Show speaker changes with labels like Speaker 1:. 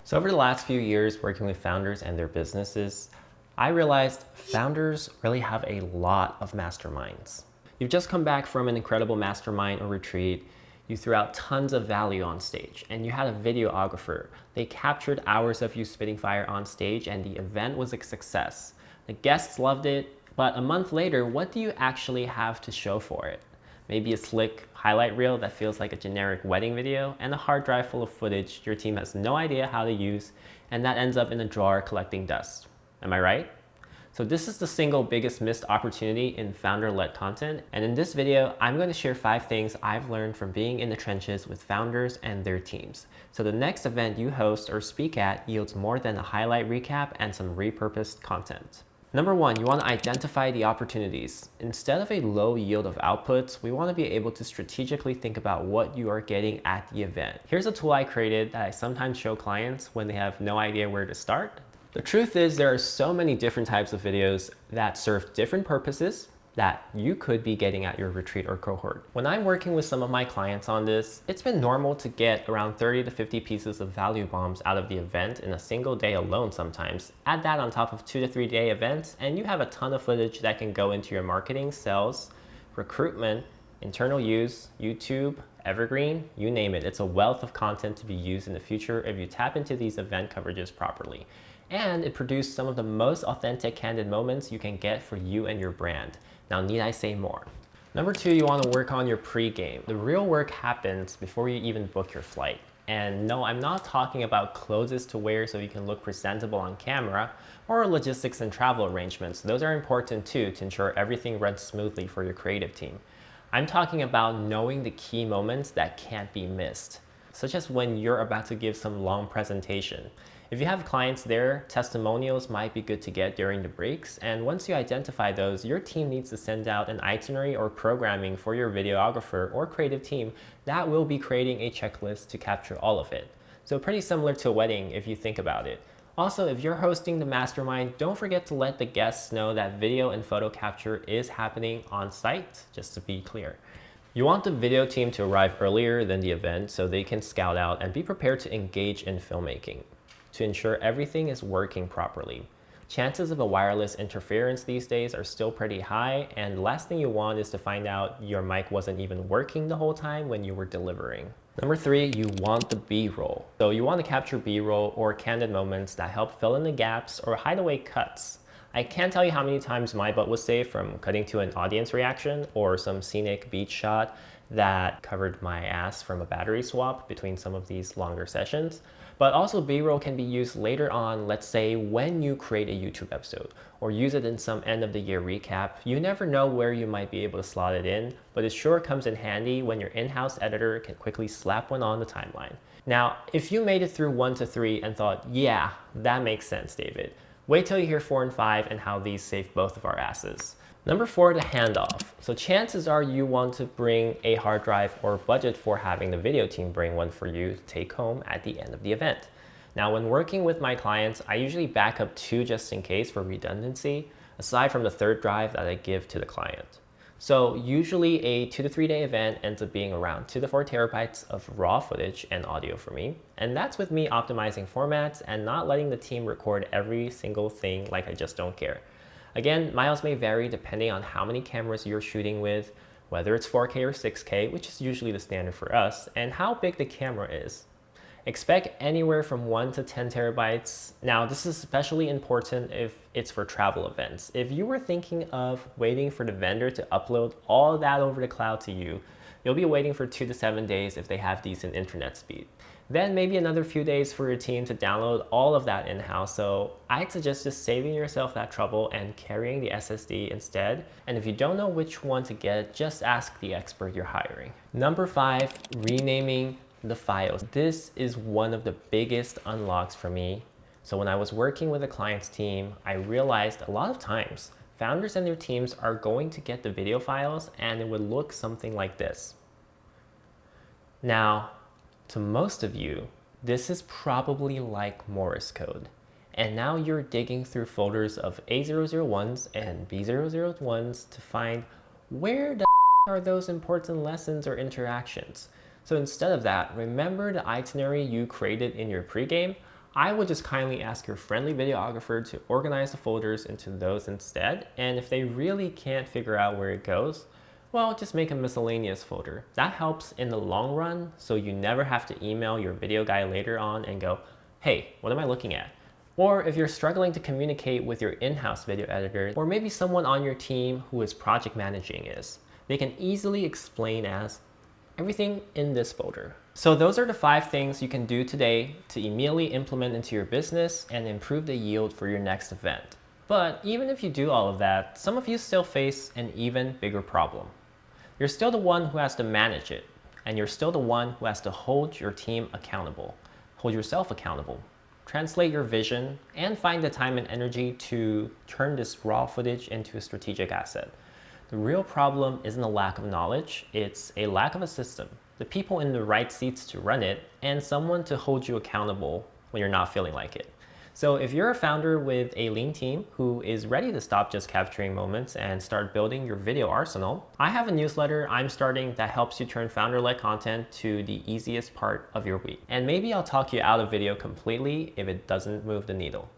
Speaker 1: So over the last few years working with founders and their businesses, I realized founders really have a lot of masterminds. You've just come back from an incredible mastermind or retreat. You threw out tons of value on stage and you had a videographer. They captured hours of you spitting fire on stage and the event was a success. The guests loved it, but a month later, what do you actually have to show for it? Maybe a slick highlight reel that feels like a generic wedding video, and a hard drive full of footage your team has no idea how to use, and that ends up in a drawer collecting dust. Am I right? So this is the single biggest missed opportunity in founder-led content, and in this video, I'm going to share 5 things I've learned from being in the trenches with founders and their teams. So the next event you host or speak at yields more than a highlight recap and some repurposed content. Number 1, you want to identify the opportunities. Instead of a low yield of outputs, we want to be able to strategically think about what you are getting at the event. Here's a tool I created that I sometimes show clients when they have no idea where to start. The truth is there are so many different types of videos that serve different purposes that you could be getting at your retreat or cohort. When I'm working with some of my clients on this, it's been normal to get around 30 to 50 pieces of value bombs out of the event in a single day alone sometimes. Add that on top of 2 to 3 day events and you have a ton of footage that can go into your marketing, sales, recruitment, internal use, YouTube, evergreen, you name it. It's a wealth of content to be used in the future if you tap into these event coverages properly. And it produced some of the most authentic, candid moments you can get for you and your brand. Now, need I say more? Number 2, you want to work on your pre-game. The real work happens before you even book your flight. And no, I'm not talking about clothes to wear so you can look presentable on camera, or logistics and travel arrangements. Those are important too to ensure everything runs smoothly for your creative team. I'm talking about knowing the key moments that can't be missed, such as when you're about to give some long presentation. If you have clients there, testimonials might be good to get during the breaks, and once you identify those, your team needs to send out an itinerary or programming for your videographer or creative team that will be creating a checklist to capture all of it. So pretty similar to a wedding if you think about it. Also, if you're hosting the mastermind, don't forget to let the guests know that video and photo capture is happening on site, just to be clear. You want the video team to arrive earlier than the event so they can scout out and be prepared to engage in filmmaking to ensure everything is working properly. Chances of a wireless interference these days are still pretty high, and the last thing you want is to find out your mic wasn't even working the whole time when you were delivering. Number 3, you want the B-roll. So you want to capture B-roll or candid moments that help fill in the gaps or hide away cuts. I can't tell you how many times my butt was saved from cutting to an audience reaction or some scenic beach shot that covered my ass from a battery swap between some of these longer sessions. But also B-roll can be used later on, let's say when you create a YouTube episode or use it in some end of the year recap. You never know where you might be able to slot it in, but it sure comes in handy when your in-house editor can quickly slap one on the timeline. Now, if you made it through 1 to 3 and thought, yeah, that makes sense, David, wait till you hear 4 and 5 and how these save both of our asses. Number 4, the handoff. So chances are you want to bring a hard drive or budget for having the video team bring one for you to take home at the end of the event. Now, when working with my clients, I usually back up 2 just in case for redundancy, aside from the 3rd drive that I give to the client. So usually a 2 to 3 day event ends up being around 2 to 4 terabytes of raw footage and audio for me. And that's with me optimizing formats and not letting the team record every single thing like I just don't care. Again, miles may vary depending on how many cameras you're shooting with, whether it's 4K or 6K, which is usually the standard for us, and how big the camera is. Expect anywhere from 1 to 10 terabytes. Now, this is especially important if it's for travel events. If you were thinking of waiting for the vendor to upload all that over the cloud to you, you'll be waiting for 2 to 7 days if they have decent internet speed. Then maybe another few days for your team to download all of that in-house. So I'd suggest just saving yourself that trouble and carrying the SSD instead. And if you don't know which one to get, just ask the expert you're hiring. Number 5, renaming the files. This is one of the biggest unlocks for me. So when I was working with a client's team, I realized a lot of times founders and their teams are going to get the video files and it would look something like this. Now, to most of you, this is probably like Morse code. And now you're digging through folders of A001s and B001s to find where the are those important lessons or interactions. So instead of that, remember the itinerary you created in your pregame? I would just kindly ask your friendly videographer to organize the folders into those instead. And if they really can't figure out where it goes, well, just make a miscellaneous folder. That helps in the long run, so you never have to email your video guy later on and go, hey, what am I looking at? Or if you're struggling to communicate with your in-house video editor, or maybe someone on your team who is project managing is, they can easily explain as everything in this folder. So those are the 5 things you can do today to immediately implement into your business and improve the yield for your next event. But even if you do all of that, some of you still face an even bigger problem. You're still the one who has to manage it, and you're still the one who has to hold your team accountable, hold yourself accountable, translate your vision, and find the time and energy to turn this raw footage into a strategic asset. The real problem isn't a lack of knowledge, it's a lack of a system, the people in the right seats to run it, and someone to hold you accountable when you're not feeling like it. So if you're a founder with a lean team who is ready to stop just capturing moments and start building your video arsenal, I have a newsletter I'm starting that helps you turn founder-led content to the easiest part of your week. And maybe I'll talk you out of video completely if it doesn't move the needle.